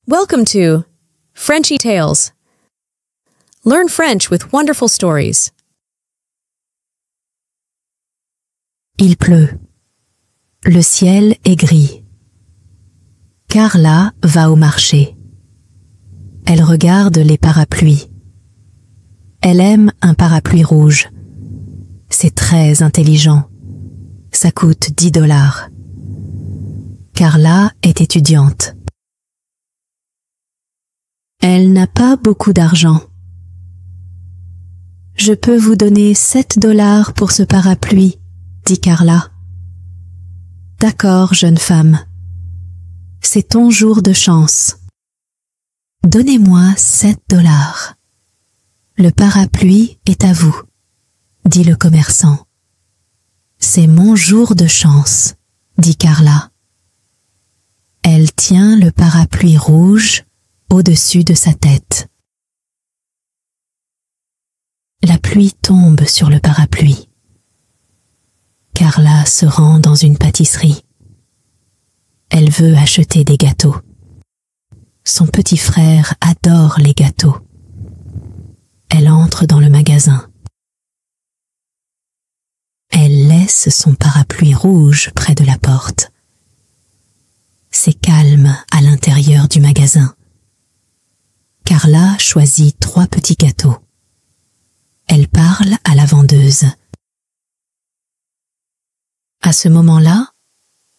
Welcome to Frenchy Tales. Learn French with wonderful stories. Il pleut. Le ciel est gris. Carla va au marché. Elle regarde les parapluies. Elle aime un parapluie rouge. C'est très intelligent. Ça coûte 10 $. Carla est étudiante. Elle n'a pas beaucoup d'argent. « Je peux vous donner 7 $ pour ce parapluie, » dit Carla. « D'accord, jeune femme. C'est ton jour de chance. Donnez-moi 7 $. Le parapluie est à vous, » dit le commerçant. « C'est mon jour de chance, » dit Carla. Elle tient le parapluie rouge au-dessus de sa tête. La pluie tombe sur le parapluie. Carla se rend dans une pâtisserie. Elle veut acheter des gâteaux. Son petit frère adore les gâteaux. Elle entre dans le magasin. Elle laisse son parapluie rouge près de la porte. C'est calme à l'intérieur du magasin. Carla choisit 3 petits gâteaux. Elle parle à la vendeuse. À ce moment-là,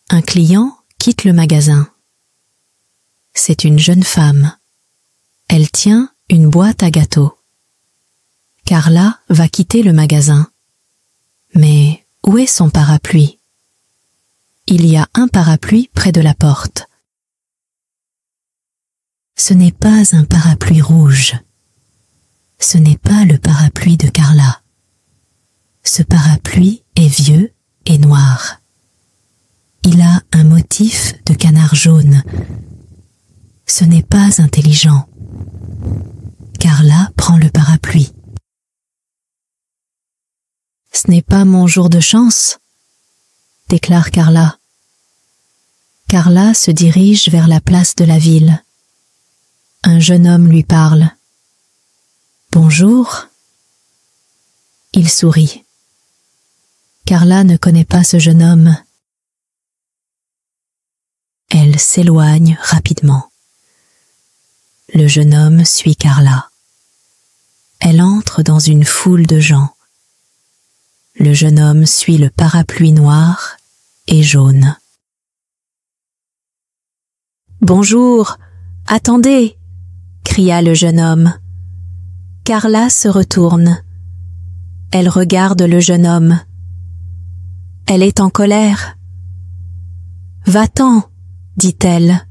un client quitte le magasin. C'est une jeune femme. Elle tient une boîte à gâteaux. Carla va quitter le magasin. Mais où est son parapluie? Il y a un parapluie près de la porte. Ce n'est pas un parapluie rouge. Ce n'est pas le parapluie de Carla. Ce parapluie est vieux et noir. Il a un motif de canard jaune. Ce n'est pas intelligent. Carla prend le parapluie. « Ce n'est pas mon jour de chance », déclare Carla. Carla se dirige vers la place de la ville. Un jeune homme lui parle. « Bonjour ». Il sourit. Carla ne connaît pas ce jeune homme. Elle s'éloigne rapidement. Le jeune homme suit Carla. Elle entre dans une foule de gens. Le jeune homme suit le parapluie noir et jaune. « Bonjour, attendez !» cria le jeune homme. Carla se retourne. Elle regarde le jeune homme. Elle est en colère. « Va-t'en !» dit-elle.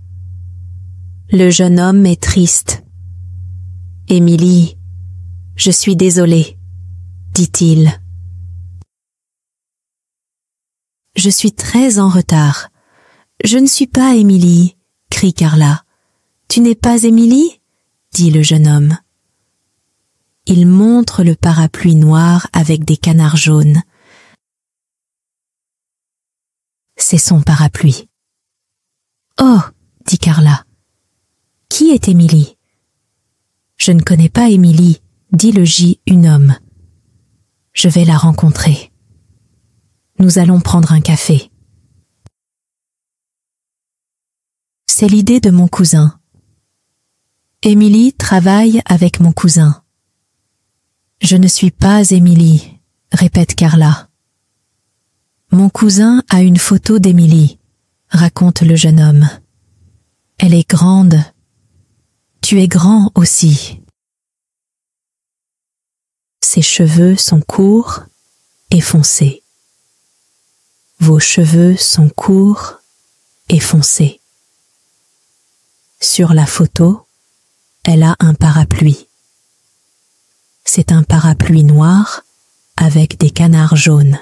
Le jeune homme est triste. « Émilie, je suis désolé, » dit-il. « Je suis très en retard. Je ne suis pas Émilie, » crie Carla. « Tu n'es pas Émilie ?» dit le jeune homme. Il montre le parapluie noir avec des canards jaunes. C'est son parapluie. « Oh !» dit Carla. « Qui est Émilie ?»« Je ne connais pas Émilie, » dit le J-homme. « Je vais la rencontrer. Nous allons prendre un café. » C'est l'idée de mon cousin. Émilie travaille avec mon cousin. Je ne suis pas Émilie, répète Carla. Mon cousin a une photo d'Émilie, raconte le jeune homme. Elle est grande. Tu es grand aussi. Ses cheveux sont courts et foncés. Vos cheveux sont courts et foncés. Sur la photo, elle a un parapluie. C'est un parapluie noir avec des canards jaunes.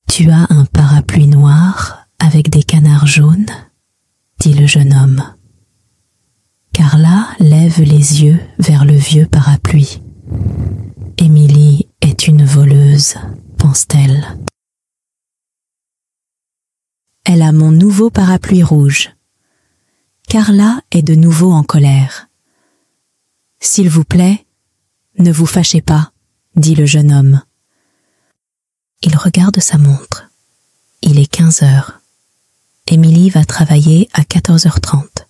Tu as un parapluie noir avec des canards jaunes, dit le jeune homme. Carla lève les yeux vers le vieux parapluie. Émilie est une voleuse, pense-t-elle. Elle a mon nouveau parapluie rouge. Carla est de nouveau en colère. « S'il vous plaît, ne vous fâchez pas, » dit le jeune homme. Il regarde sa montre. Il est 15 heures. Émilie va travailler à 14h30.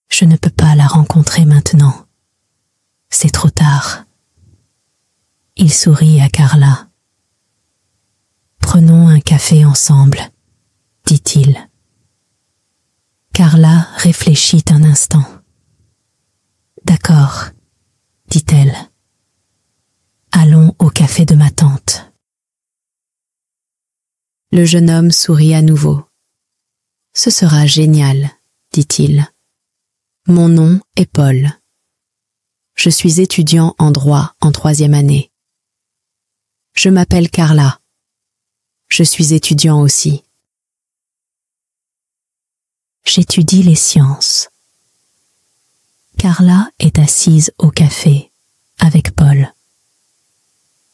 Je ne peux pas la rencontrer maintenant. C'est trop tard. Il sourit à Carla. Prenons un café ensemble, dit-il. Carla réfléchit un instant. D'accord, dit-elle. Allons au café de ma tante. Le jeune homme sourit à nouveau. Ce sera génial, dit-il. Mon nom est Paul. Je suis étudiant en droit en 3e année. Je m'appelle Carla. Je suis étudiant aussi. J'étudie les sciences. Carla est assise au café avec Paul.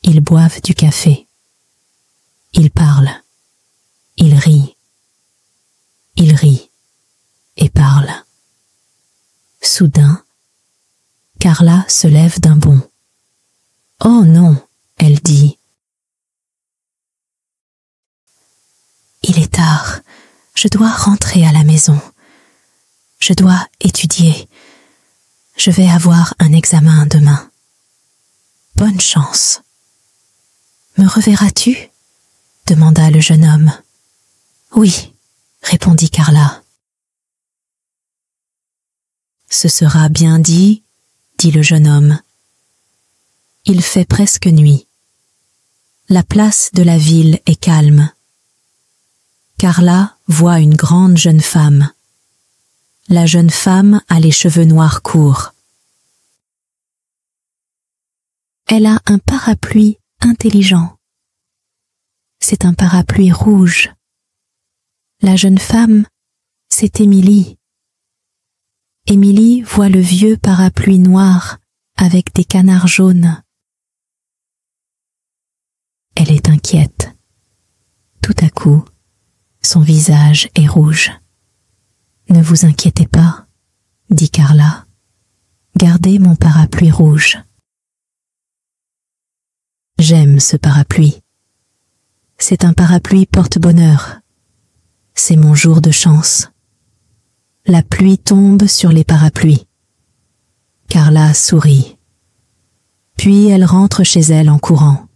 Ils boivent du café. Ils parlent. Ils rient. Ils rient et parlent. Soudain, Carla se lève d'un bond. « Oh non !» elle dit. « Il est tard. Je dois rentrer à la maison. Je dois étudier. Je vais avoir un examen demain. Bonne chance. »« Me reverras-tu » demanda le jeune homme. « Oui » répondit Carla. « Ce sera bien dit » dit le jeune homme. Il fait presque nuit. La place de la ville est calme. Carla voit une grande jeune femme. La jeune femme a les cheveux noirs courts. Elle a un parapluie intelligent. C'est un parapluie rouge. La jeune femme, c'est Émilie. Émilie voit le vieux parapluie noir avec des canards jaunes. Elle est inquiète. Tout à coup, son visage est rouge. « Ne vous inquiétez pas, » dit Carla. « Gardez mon parapluie rouge. » J'aime ce parapluie. C'est un parapluie porte-bonheur. C'est mon jour de chance. La pluie tombe sur les parapluies. Carla sourit. Puis elle rentre chez elle en courant.